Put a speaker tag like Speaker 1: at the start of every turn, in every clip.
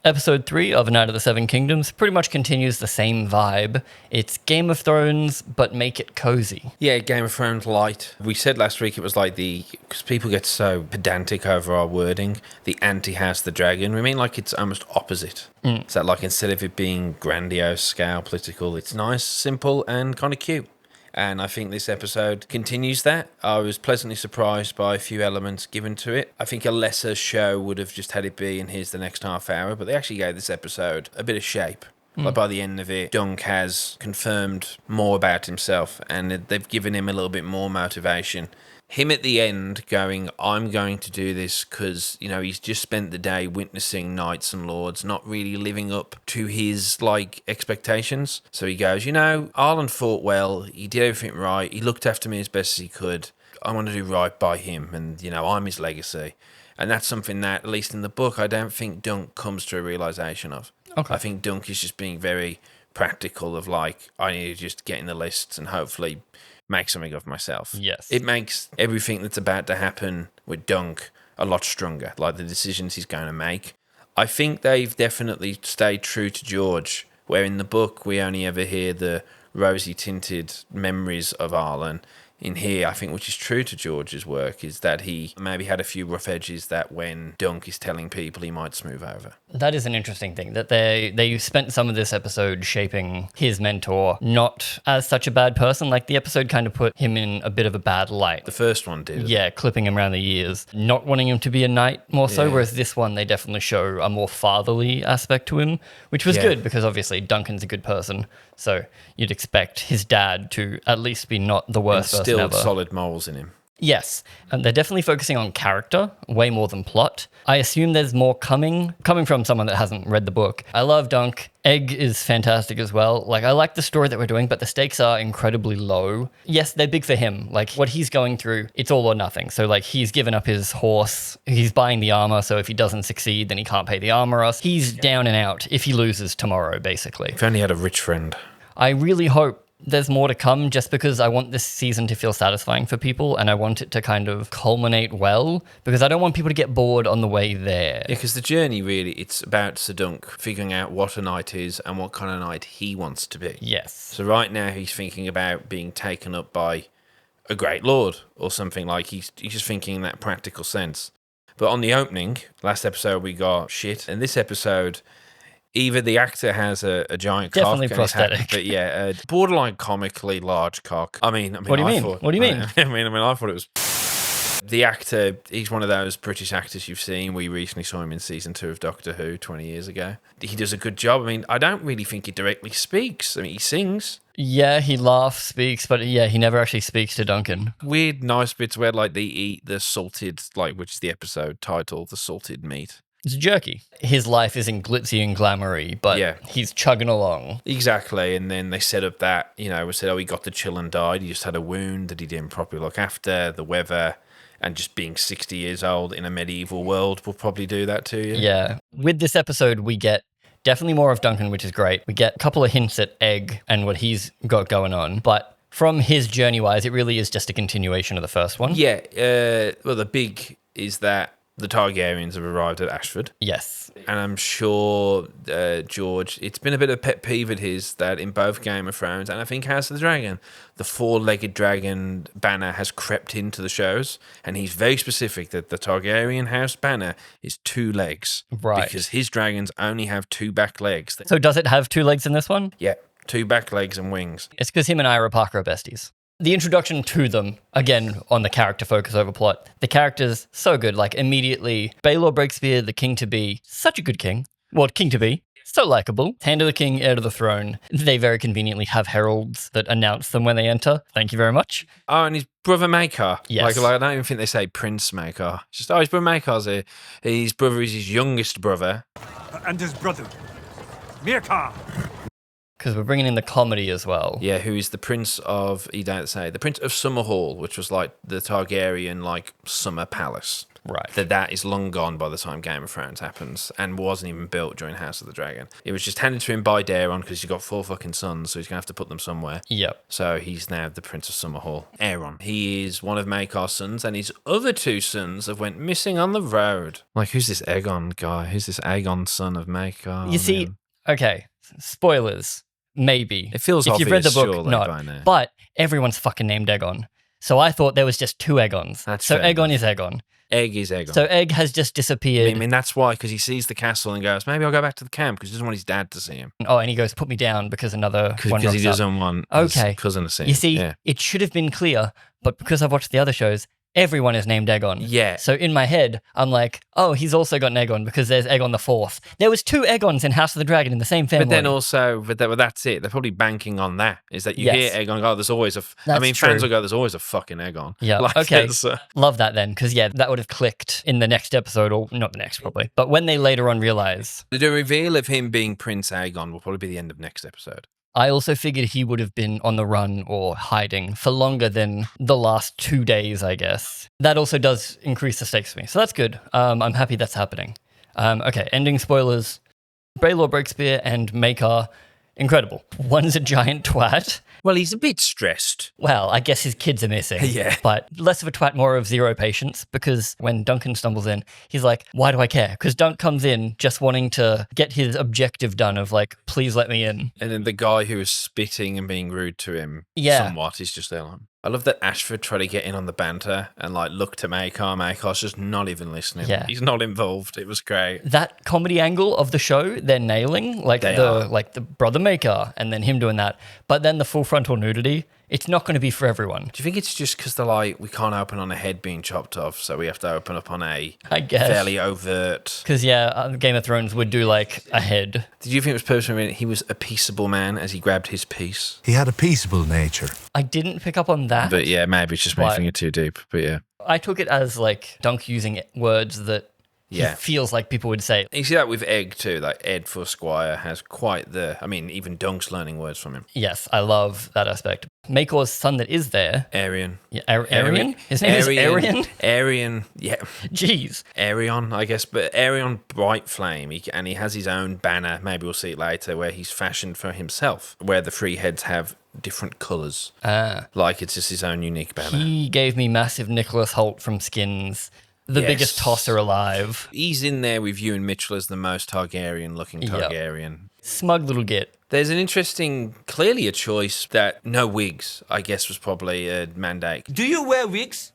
Speaker 1: Episode 3 of A Night of the Seven Kingdoms pretty much continues the same vibe. It's Game of Thrones, but make it cozy.
Speaker 2: Yeah, Game of Thrones light. We said last week it was like because people get so pedantic over our wording, the anti-House the Dragon. We mean like it's almost opposite. So like instead of it being grandiose, scale, political, it's nice, simple, and kind of cute. And I think this episode continues that. I was pleasantly surprised by a few elements given to it. I think a lesser show would have just had it be, and here's the next half hour, but they actually gave this episode a bit of shape. Like by the end of it, Dunk has confirmed more about himself, and they've given him a little bit more motivation. Him at the end going, I'm going to do this because, he's just spent the day witnessing knights and lords not really living up to his, expectations. So he goes, Arlen fought well. He did everything right. He looked after me as best as he could. I want to do right by him. And, I'm his legacy. And that's something that, at least in the book, I don't think Dunk comes to a realisation of. Okay. I think Dunk is just being very practical of, I need to just get in the lists and hopefully make something of myself.
Speaker 1: Yes.
Speaker 2: It makes everything that's about to happen with Dunk a lot stronger, like the decisions he's going to make. I think they've definitely stayed true to George, where in the book we only ever hear the rosy-tinted memories of Arlen. In here, I think, which is true to George's work, is that he maybe had a few rough edges that when Dunk is telling people he might smooth over.
Speaker 1: That is an interesting thing, that they spent some of this episode shaping his mentor not as such a bad person. Like, the episode kind of put him in a bit of a bad light.
Speaker 2: The first one did.
Speaker 1: Yeah, clipping him around the ears, not wanting him to be a knight more so, whereas this one, they definitely show a more fatherly aspect to him, which was good because obviously Duncan's a good person. So you'd expect his dad to at least be not the worst person
Speaker 2: still
Speaker 1: ever.
Speaker 2: Solid morals in him.
Speaker 1: Yes, and they're definitely focusing on character way more than plot. I assume there's more coming from someone that hasn't read the book. I love Dunk. Egg is fantastic as well. I like the story that we're doing, but the stakes are incredibly low. Yes, they're big for him. What he's going through, it's all or nothing. So, he's given up his horse. He's buying the armor, so if he doesn't succeed, then he can't pay the armorer. He's down and out if he loses tomorrow, basically.
Speaker 2: If only he had a rich friend.
Speaker 1: I really hope there's more to come, just because I want this season to feel satisfying for people, and I want it to kind of culminate well, because I don't want people to get bored on the way there.
Speaker 2: Yeah, because the journey really, it's about Sir Dunk figuring out what a knight is and what kind of knight he wants to be.
Speaker 1: Yes.
Speaker 2: So right now he's thinking about being taken up by a great lord or something. He's just thinking in that practical sense. But on the opening, last episode we got shit, and this episode, either the actor has a giant
Speaker 1: Definitely
Speaker 2: cock,
Speaker 1: prosthetic,
Speaker 2: but a borderline comically large cock. I mean,
Speaker 1: what do you mean? What do you mean?
Speaker 2: I thought it was. The actor, he's one of those British actors you've seen. We recently saw him in season 2 of Doctor Who 20 years ago. He does a good job. I mean, I don't really think he directly speaks. I mean, he sings.
Speaker 1: Yeah, he laughs, speaks, but he never actually speaks to Duncan.
Speaker 2: Weird, nice bits where they eat the salted, which is the episode title, the salted meat.
Speaker 1: It's jerky. His life isn't glitzy and glamoury, but he's chugging along.
Speaker 2: Exactly, and then they set up that, we said, he got the chill and died. He just had a wound that he didn't properly look after, the weather, and just being 60 years old in a medieval world will probably do that to you.
Speaker 1: Yeah. With this episode, we get definitely more of Duncan, which is great. We get a couple of hints at Egg and what he's got going on, but from his journey-wise, it really is just a continuation of the first one.
Speaker 2: Yeah, well, the big is that the Targaryens have arrived at Ashford.
Speaker 1: Yes.
Speaker 2: And I'm sure George, it's been a bit of a pet peeve of his that in both Game of Thrones and I think House of the Dragon, the 4-legged dragon banner has crept into the shows. And he's very specific that the Targaryen house banner is 2 legs.
Speaker 1: Right.
Speaker 2: Because his dragons only have 2 back legs.
Speaker 1: So does it have 2 legs in this one?
Speaker 2: Yeah, 2 back legs and wings.
Speaker 1: It's because him and Ira Parker are besties. The introduction to them, again, on the character focus over plot, the characters, so good. Immediately, Baelor Breakspear, the king-to-be, such a good king. Well, king-to-be, so likable. Hand of the king, heir to the throne. They very conveniently have heralds that announce them when they enter. Thank you very much.
Speaker 2: Oh, and his brother Maekar.
Speaker 1: Yes.
Speaker 2: I don't even think they say Prince Maekar. It's just, his brother Maekar's here. His brother is his youngest brother.
Speaker 3: And his brother, Mirkar.
Speaker 1: Because we're bringing in the comedy as well.
Speaker 2: Yeah, who is the Prince of, the Prince of Summerhall, which was the Targaryen, summer palace.
Speaker 1: Right.
Speaker 2: That is long gone by the time Game of Thrones happens and wasn't even built during House of the Dragon. It was just handed to him by Daeron because he's got 4 fucking sons, so he's going to have to put them somewhere.
Speaker 1: Yep.
Speaker 2: So he's now the Prince of Summerhall. Aeron. He is one of Maekar's sons, and his other 2 sons have went missing on the road. Like, who's this Aegon guy? Who's this Aegon son of Maekar?
Speaker 1: You see, okay, spoilers, maybe.
Speaker 2: It feels
Speaker 1: if you've read the
Speaker 2: obvious,
Speaker 1: book,
Speaker 2: surely,
Speaker 1: not.
Speaker 2: by now.
Speaker 1: But everyone's fucking named Aegon. So I thought there was just 2 Aegons.
Speaker 2: That's
Speaker 1: so
Speaker 2: fair
Speaker 1: Aegon is Aegon.
Speaker 2: Egg is Aegon.
Speaker 1: So Egg has just disappeared.
Speaker 2: I mean, that's why, because he sees the castle and goes, maybe I'll go back to the camp because he doesn't want his dad to see him.
Speaker 1: Oh, and he goes, put me down because another one
Speaker 2: Because he
Speaker 1: rocks up.
Speaker 2: doesn't want
Speaker 1: Okay.
Speaker 2: his cousin to see him.
Speaker 1: You see,
Speaker 2: Yeah.
Speaker 1: it should have been clear, but because I've watched the other shows, everyone is named Aegon.
Speaker 2: Yeah.
Speaker 1: So in my head, I'm like, oh, he's also got an Aegon because there's Aegon the Fourth. There was 2 Aegons in House of the Dragon in the same family.
Speaker 2: But then also, that's it. They're probably banking on that. Is that you
Speaker 1: Yes.
Speaker 2: hear Aegon go, there's always
Speaker 1: That's
Speaker 2: fans
Speaker 1: true.
Speaker 2: will go, there's always a fucking Aegon.
Speaker 1: Yeah,
Speaker 2: Like,
Speaker 1: okay.
Speaker 2: it's,
Speaker 1: Love that then, because yeah, that would have clicked in the next episode, or not the next probably, but when they later on realize.
Speaker 2: The reveal of him being Prince Aegon will probably be the end of next episode.
Speaker 1: I also figured he would have been on the run or hiding for longer than the last 2 days, I guess. That also does increase the stakes for me, so that's good. I'm happy that's happening. Okay, ending spoilers. Baelor Breakspear and Maekar, incredible. One's a giant twat.
Speaker 2: Well, he's a bit stressed.
Speaker 1: Well, I guess his kids are missing.
Speaker 2: Yeah.
Speaker 1: But less of a twat, more of zero patience, because when Duncan stumbles in, he's like, why do I care? Because Dunk comes in just wanting to get his objective done of like, please let me in.
Speaker 2: And then the guy who is spitting and being rude to him somewhat is just there like, I love that Ashford tried to get in on the banter and like look to Maekar. Maekar's just not even listening.
Speaker 1: Yeah.
Speaker 2: He's not involved. It was great.
Speaker 1: That comedy angle of the show, they're nailing, like the brother Maekar and then him doing that. But then the full frontal nudity, it's not going to be for everyone.
Speaker 2: Do you think it's just because they're like, we can't open on a head being chopped off, so we have to open up on a
Speaker 1: I guess.
Speaker 2: fairly overt?
Speaker 1: Because, Game of Thrones would do like a head.
Speaker 2: Did you think it was personally he was a peaceable man as he grabbed his piece?
Speaker 4: He had a peaceable nature.
Speaker 1: I didn't pick up on that.
Speaker 2: But yeah, maybe it's just making it too deep. But yeah.
Speaker 1: I took it as like Dunk using words that he feels like people would say.
Speaker 2: You see that with Egg too, like Ed for Squire has quite even Dunk's learning words from him.
Speaker 1: Yes, I love that aspect. Makor's son that is there.
Speaker 2: Arion.
Speaker 1: Yeah, Arion? His name is Arion?
Speaker 2: Arion, yeah.
Speaker 1: Jeez.
Speaker 2: Arion, I guess, but Arion Bright Flame, and he has his own banner, maybe we'll see it later, where he's fashioned for himself, where the 3 heads have different colours. Like it's just his own unique banner.
Speaker 1: He gave me massive Nicholas Holt from Skins. The biggest tosser alive.
Speaker 2: He's in there with Ewan Mitchell as the most Targaryen-looking Targaryen.
Speaker 1: Smug little git.
Speaker 2: There's an interesting, clearly a choice that no wigs, I guess, was probably a mandate.
Speaker 5: Do you wear wigs?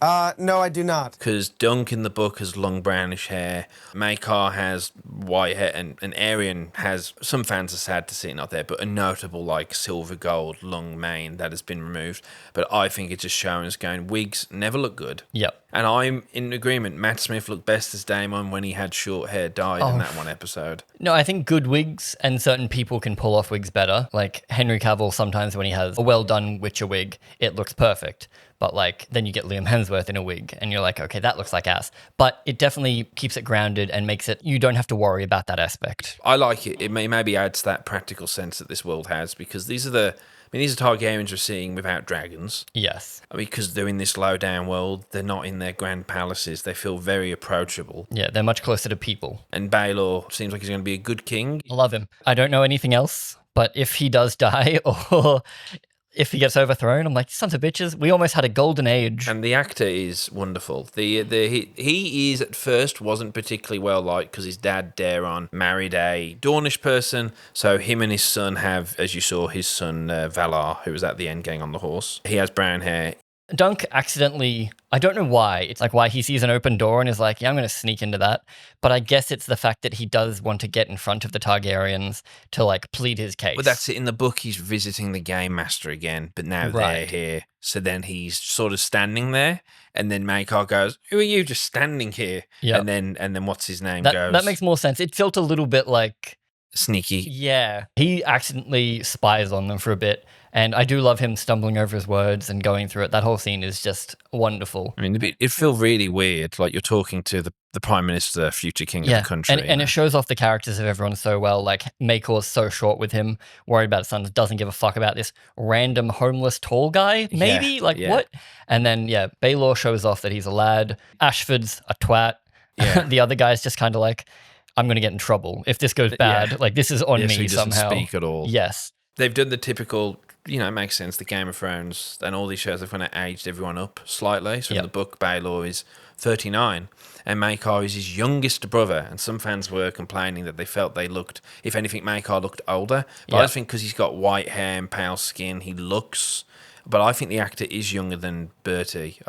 Speaker 6: No, I do not.
Speaker 2: Because Dunk in the book has long brownish hair, Maekar has white hair, and Arion has, some fans are sad to see it not there, but a notable like silver gold long mane that has been removed. But I think it's just showing us going, wigs never look good.
Speaker 1: Yep.
Speaker 2: And I'm in agreement. Matt Smith looked best as Daemon when he had short hair dyed in that one episode.
Speaker 1: No, I think good wigs and certain people can pull off wigs better. Like Henry Cavill, sometimes when he has a well done Witcher wig, it looks perfect. But like then you get Liam Hemsworth in a wig and you're like, okay, that looks like ass. But it definitely keeps it grounded and makes it, you don't have to worry about that aspect.
Speaker 2: I like it. It maybe adds that practical sense that this world has, because these are Targaryens we're seeing without dragons.
Speaker 1: Yes.
Speaker 2: Because they're in this low down world, they're not in their grand palaces. They feel very approachable.
Speaker 1: Yeah, they're much closer to people.
Speaker 2: And Baelor seems like he's going to be a good king.
Speaker 1: I love him. I don't know anything else, but if he does die or if he gets overthrown, I'm like, sons of bitches, we almost had a golden age.
Speaker 2: And the actor is wonderful. He is at first wasn't particularly well liked because his dad Daeron married a Dornish person. So him and his son have, as you saw, his son Valar, who was at the end getting on the horse. He has brown hair.
Speaker 1: Dunk accidentally, I don't know why, it's like why he sees an open door and is like, yeah, I'm going to sneak into that. But I guess it's the fact that he does want to get in front of the Targaryens to like plead his case.
Speaker 2: But that's it. In the book, he's visiting the Game Master again, but now they're here. So then he's sort of standing there, and then Maekar goes, who are you just standing here?
Speaker 1: Yep.
Speaker 2: And then what's his name goes?
Speaker 1: That makes more sense. It felt a little bit like...
Speaker 2: Sneaky.
Speaker 1: Yeah. He accidentally spies on them for a bit. And I do love him stumbling over his words and going through it. That whole scene is just wonderful.
Speaker 2: I mean, it feels really weird, like you're talking to the Prime Minister, future king of the country.
Speaker 1: And it shows off the characters of everyone so well. Like, Maekor's so short with him, worried about his son, doesn't give a fuck about this random homeless tall guy, maybe? What? And then, Baelor shows off that he's a lad. Ashford's a twat.
Speaker 2: Yeah.
Speaker 1: The other guy's just kind of like, I'm going to get in trouble. If this goes bad, like, this is on me
Speaker 2: so he doesn't
Speaker 1: somehow.
Speaker 2: speak at all.
Speaker 1: Yes.
Speaker 2: They've done the typical, it makes sense, the Game of Thrones and all these shows have kind of aged everyone up slightly. So in the book, Baelor is 39 and Maekar is his youngest brother. And some fans were complaining that they felt they looked, if anything, Maekar looked older. But I just think because he's got white hair and pale skin, he looks... But I think the actor is younger than Bertie.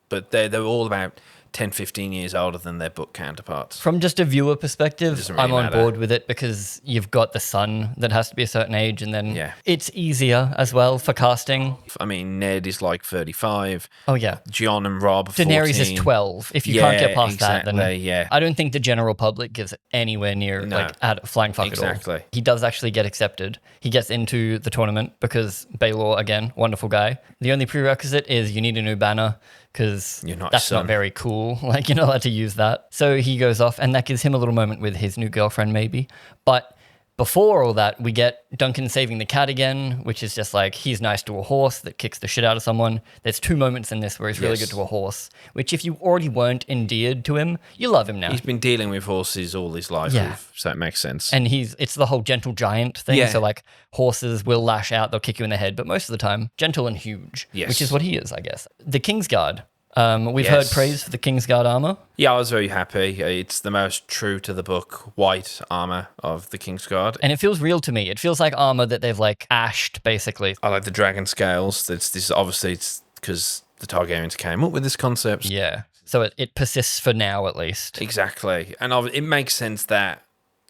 Speaker 2: But they're all about 10, 15 years older than their book counterparts.
Speaker 1: From just a viewer perspective,
Speaker 2: Doesn't really
Speaker 1: I'm on
Speaker 2: matter.
Speaker 1: board with it because you've got the son that has to be a certain age, and then it's easier as well for casting.
Speaker 2: I mean, Ned is like 35.
Speaker 1: Oh, yeah.
Speaker 2: John and Rob are 14.
Speaker 1: Daenerys is 12. If you can't get past that, then
Speaker 2: yeah.
Speaker 1: I don't think the general public gives it anywhere near at flying fuck at all.
Speaker 2: Exactly.
Speaker 1: He does actually get accepted. He gets into the tournament because Baelor, again, wonderful guy. The only prerequisite is you need a new banner because that's not very cool. Like, you're not allowed to use that. So he goes off, and that gives him a little moment with his new girlfriend, maybe. But before all that, we get Duncan saving the cat again, which is just like, he's nice to a horse that kicks the shit out of someone. There's 2 moments in this where he's really good to a horse, which if you already weren't endeared to him, you love him now.
Speaker 2: He's been dealing with horses all his life, so it makes sense.
Speaker 1: And it's the whole gentle giant thing.
Speaker 2: Yeah.
Speaker 1: So like, horses will lash out, they'll kick you in the head, but most of the time, gentle and huge, which is what he is, I guess. The Kingsguard. We've heard praise for the Kingsguard armor.
Speaker 2: Yeah, I was very happy. It's the most true to the book white armor of the Kingsguard.
Speaker 1: And it feels real to me. It feels like armor that they've like ashed, basically.
Speaker 2: I like the dragon scales. This obviously it's because the Targaryens came up with this concept.
Speaker 1: Yeah. So it persists for now, at least.
Speaker 2: Exactly. And it makes sense that,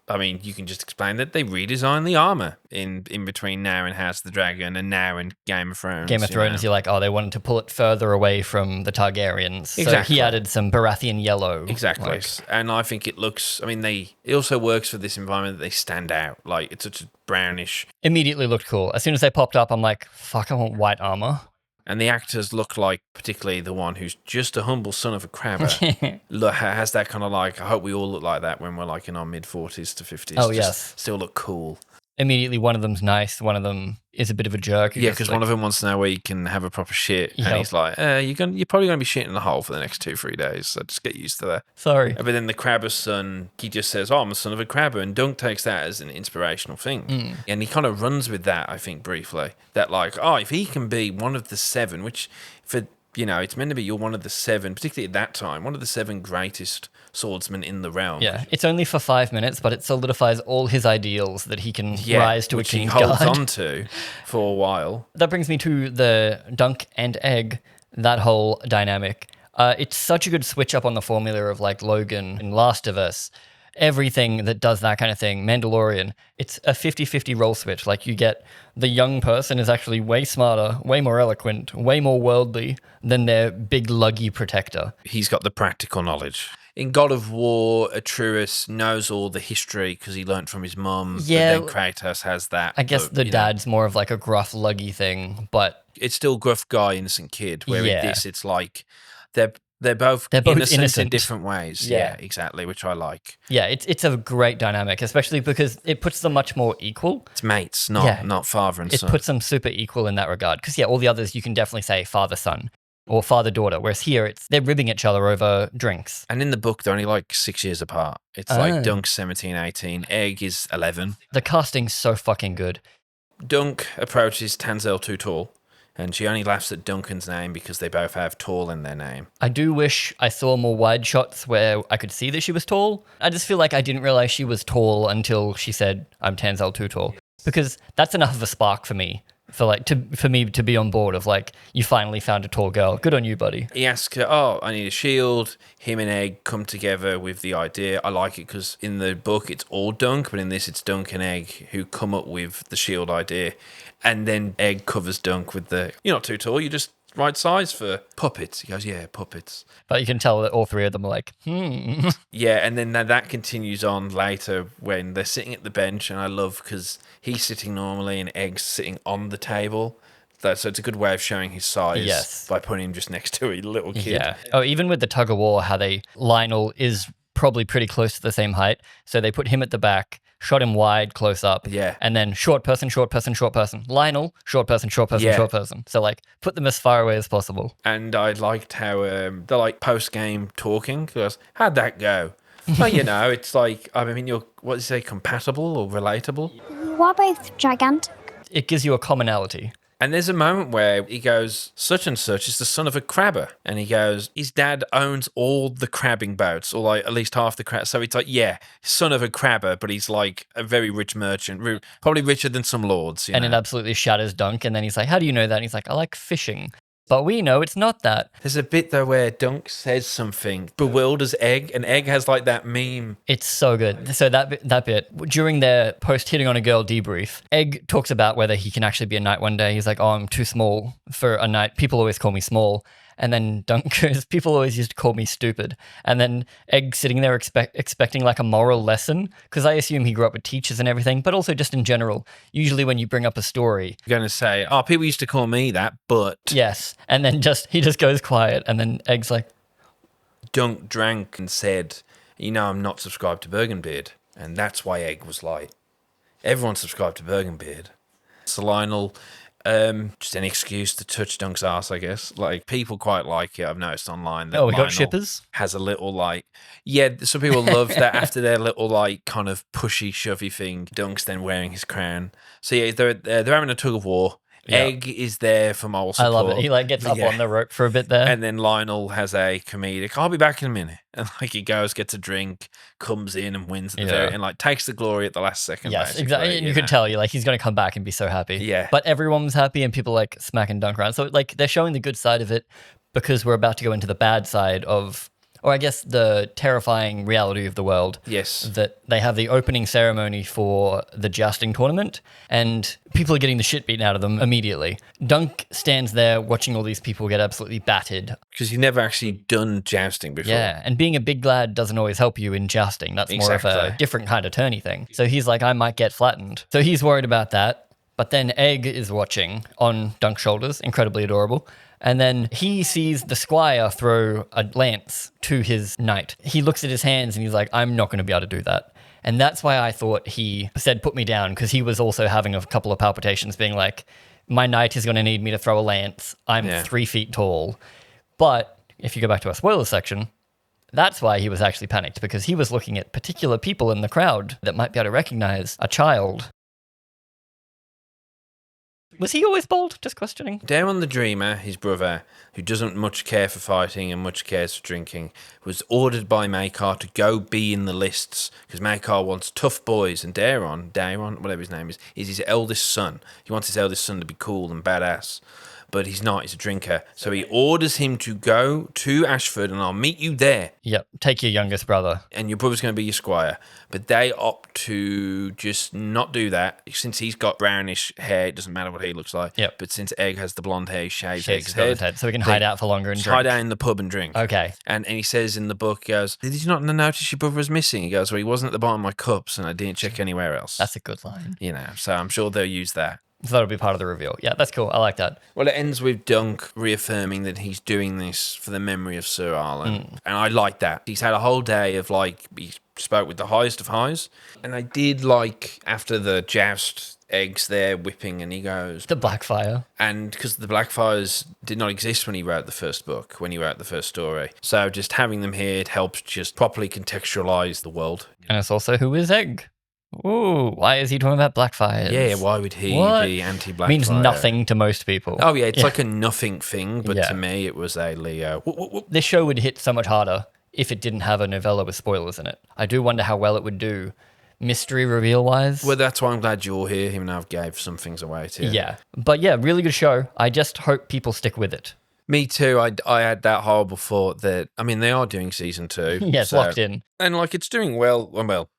Speaker 2: I mean, you can just explain that they redesigned the armor in between now in House of the Dragon and now in Game of Thrones.
Speaker 1: Game of Thrones, you're like, they wanted to pull it further away from the Targaryens.
Speaker 2: Exactly.
Speaker 1: So he added some Baratheon yellow.
Speaker 2: Exactly. And I think it looks, it also works for this environment that they stand out. Like, it's such a brownish.
Speaker 1: Immediately looked cool. As soon as they popped up, I'm like, fuck, I want white armor.
Speaker 2: And the actors look like, particularly the one who's just a humble son of a crabber, has that kind of like, I hope we all look like that when we're like in our mid-40s to 50s.
Speaker 1: Oh, yes.
Speaker 2: Still look cool.
Speaker 1: Immediately, one of them's nice, one of them is a bit of a jerk.
Speaker 2: Yeah, because one of them wants to know where you can have a proper shit. And he's like, you're probably going to be shitting in the hole for the next 2-3 days, so just get used to that.
Speaker 1: Sorry.
Speaker 2: But then the crabber's son, he just says, I'm a son of a crabber, and Dunk takes that as an inspirational thing. And he kind of runs with that, I think, briefly. That like, if he can be one of the 7, which for, it's meant to be you're one of the 7, particularly at that time, one of the 7 greatest swordsmen in the realm.
Speaker 1: Yeah, it's only for 5 minutes, but it solidifies all his ideals that he can rise to a Kingsguard.
Speaker 2: Which he holds on to for a while.
Speaker 1: That brings me to the Dunk and Egg, that whole dynamic. It's such a good switch up on the formula of like Logan and Last of Us. Everything that does that kind of thing, Mandalorian, it's a 50-50 role switch. Like, you get the young person is actually way smarter, way more eloquent, way more worldly than their big luggy protector.
Speaker 2: He's got the practical knowledge. In God of War, Atreus knows all the history because he learnt from his mum.
Speaker 1: Yeah.
Speaker 2: But then Kratos has that.
Speaker 1: I guess the dad's more of like a gruff luggy thing, but
Speaker 2: it's still gruff guy, innocent kid. Where in this, it's like they're both innocent in different ways. Yeah, exactly, which I like.
Speaker 1: Yeah, it's a great dynamic, especially because it puts them much more equal.
Speaker 2: It's mates, not father and son.
Speaker 1: It puts them super equal in that regard. Because all the others you can definitely say father-son or father-daughter, whereas here they're ribbing each other over drinks.
Speaker 2: And in the book, they're only like 6 years apart. It's like Dunk's 17, 18, Egg is 11.
Speaker 1: The casting's so fucking good.
Speaker 2: Dunk approaches Tanzel too tall. And she only laughs at Duncan's name because they both have tall in their name.
Speaker 1: I do wish I saw more wide shots where I could see that she was tall. I just feel like I didn't realize she was tall until she said, I'm Tanzel too tall. Because that's enough of a spark for me. For me to be on board of like, you finally found a tall girl. Good on you, buddy.
Speaker 2: He asks her, I need a shield. Him and Egg come together with the idea. I like it because in the book it's all Dunk, but in this it's Dunk and Egg who come up with the shield idea. And then Egg covers Dunk with you're not too tall, you're just right size for puppets. He goes, yeah, puppets.
Speaker 1: But you can tell that all 3 of them are like,
Speaker 2: Yeah, and then that continues on later when they're sitting at the bench, and I love because he's sitting normally and Egg's sitting on the table. So it's a good way of showing his size
Speaker 1: Yes.
Speaker 2: by putting him just next to a little kid.
Speaker 1: Yeah. Oh, even with the tug of war, how Lionel is probably pretty close to the same height. So they put him at the back, shot him wide, close up.
Speaker 2: Yeah.
Speaker 1: And then short person, short person, short person. Lionel, short person, short person,
Speaker 2: Yeah.
Speaker 1: short person. So like put them as far away as possible.
Speaker 2: And I liked how they're like post-game talking. Because how'd that go? Well, it's like, I mean, you're, what do you say, compatible or relatable?
Speaker 4: You are both gigantic.
Speaker 1: It gives you a commonality.
Speaker 2: And there's a moment where he goes, such and such is the son of a crabber. And he goes, his dad owns all the crabbing boats, or like at least half the crab. So it's like, yeah, son of a crabber, but he's like a very rich merchant, probably richer than some lords.
Speaker 1: And it absolutely shatters Dunk. And then he's like, how do you know that? And he's like, I like fishing. But we know it's not that.
Speaker 2: There's a bit though where Dunk says something, bewilders Egg, and Egg has like that meme.
Speaker 1: It's so good. So that bit, during their post hitting on a girl debrief, Egg talks about whether he can actually be a knight one day. He's like, oh, I'm too small for a knight. People always call me small. And then Dunk goes, people always used to call me stupid. And then Egg sitting there expecting like a moral lesson, because I assume he grew up with teachers and everything, but also just in general. Usually when you bring up a story.
Speaker 2: You're going to say, oh, people used to call me that, but...
Speaker 1: Yes. And then he just goes quiet. And then Egg's like...
Speaker 2: Dunk drank and said, I'm not subscribed to Bergenbeard. And that's why Egg was like, everyone's subscribed to Bergenbeard. So Lionel... just an excuse to touch Dunk's ass, I guess. Like, people quite like it. I've noticed online that
Speaker 1: we got
Speaker 2: Lionel
Speaker 1: shippers?
Speaker 2: has a little, like... Yeah, some people love that after their little, like, kind of pushy, shovey thing, Dunk's then wearing his crown. So, yeah, they're having a tug of war.
Speaker 1: Yeah.
Speaker 2: Egg is there for moral support.
Speaker 1: I love it. He like gets up on the rope for a bit there.
Speaker 2: And then Lionel has a comedic, I'll be back in a minute. And like he goes, gets a drink, comes in and wins at the very, and like takes the glory at the last second.
Speaker 1: Yes, exactly. And you could tell he's going to come back and be so happy.
Speaker 2: Yeah. But
Speaker 1: But everyone was happy and people like smacking Dunk around. So like they're showing the good side of it because we're about to go into the bad side of, or I guess the terrifying reality of the world.
Speaker 2: Yes.
Speaker 1: That they have the opening ceremony for the jousting tournament and people are getting the shit beaten out of them immediately. Dunk stands there watching all these people get absolutely battered.
Speaker 2: Because you've never actually done jousting before.
Speaker 1: Yeah, and being a big lad doesn't always help you in jousting. That's more of a
Speaker 2: Exactly.
Speaker 1: different kind of tourney thing. So he's like, I might get flattened. So he's worried about that. But then Egg is watching on Dunk's shoulders, incredibly adorable. And then he sees the squire throw a lance to his knight. He looks at his hands and he's like, I'm not going to be able to do that. And that's why I thought he said, put me down, because he was also having a couple of palpitations, being like, my knight is going to need me to throw a lance. I'm 3 feet tall. But if you go back to our spoiler section, that's why he was actually panicked, because he was looking at particular people in the crowd that might be able to recognize a child. Was he always bald? Just questioning.
Speaker 2: Daemon the Dreamer, his brother, who doesn't much care for fighting and much cares for drinking, was ordered by Maekar to go be in the lists because Maekar wants tough boys, and Daeron, whatever his name is his eldest son. He wants his eldest son to be cool and badass. But he's not, he's a drinker. So he orders him to go to Ashford and I'll meet you there.
Speaker 1: Yep, take your youngest brother.
Speaker 2: And your brother's going to be your squire. But they opt to just not do that. Since he's got brownish hair, it doesn't matter what he looks like.
Speaker 1: Yep.
Speaker 2: But since Egg has the blonde hair, he shaves
Speaker 1: Shakes
Speaker 2: Egg's
Speaker 1: his brother's
Speaker 2: head.
Speaker 1: head so we can hide out for longer and
Speaker 2: Hide
Speaker 1: drink.
Speaker 2: out in the pub and drink.
Speaker 1: Okay.
Speaker 2: And he says in the book, he goes, did you not notice your brother was missing? He goes, well, he wasn't at the bottom of my cups and I didn't check anywhere else.
Speaker 1: That's a good line.
Speaker 2: So I'm sure they'll use that.
Speaker 1: So that'll be part of the reveal. Yeah, that's cool. I like that.
Speaker 2: Well, it ends with Dunk reaffirming that he's doing this for the memory of Sir Arlen. And I like that. He's had a whole day of he spoke with the highest of highs. And I did like, after the joust, Egg's there whipping and he goes...
Speaker 1: The Blackfire.
Speaker 2: And because the Blackfires did not exist when he wrote the first book, when he wrote the first story. So just having them here, it helps just properly contextualize the world.
Speaker 1: And it's also who is Egg? Ooh, why is he talking about Blackfires?
Speaker 2: Yeah, why would he be anti-Blackfire?
Speaker 1: Means nothing to most people.
Speaker 2: Oh, yeah, it's like a nothing thing, but
Speaker 1: Yeah.
Speaker 2: to me, it was a Leo.
Speaker 1: This show would hit so much harder if it didn't have a novella with spoilers in it. I do wonder how well it would do mystery reveal-wise.
Speaker 2: Well, that's why I'm glad you're here, even though I've gave some things away to you.
Speaker 1: Yeah. But yeah, really good show. I just hope people stick with it.
Speaker 2: Me too. I had that horrible thought that, I mean, they are doing season 2.
Speaker 1: Yeah, it's locked in.
Speaker 2: And it's doing well. Well,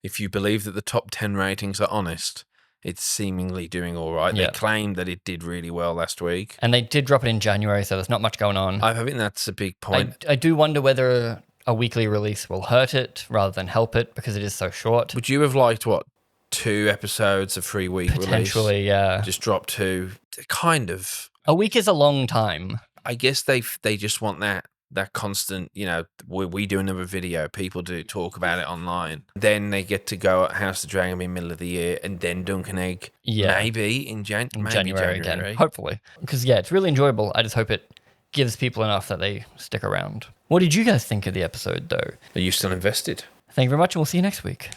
Speaker 2: if you believe that the top 10 ratings are honest, it's seemingly doing all right.
Speaker 1: Yeah.
Speaker 2: They claimed that it did really well last week.
Speaker 1: And they did drop it in January, so there's not much going on.
Speaker 2: I think that's a big point.
Speaker 1: I do wonder whether a weekly release will hurt it rather than help it because it is so short.
Speaker 2: Would you have liked, 2 episodes, a 3-week release.
Speaker 1: Potentially, yeah.
Speaker 2: Just drop 2. Kind of.
Speaker 1: A week is a long time.
Speaker 2: I guess they just want that constant, we do another video, people do talk about it online. Then they get to go at House of the Dragon in the middle of the year and then Dunk and Egg. Yeah. Maybe in January
Speaker 1: again. Hopefully. Because, yeah, it's really enjoyable. I just hope it gives people enough that they stick around. What did you guys think of the episode, though?
Speaker 2: Are you still invested?
Speaker 1: Thank you very much, and we'll see you next week.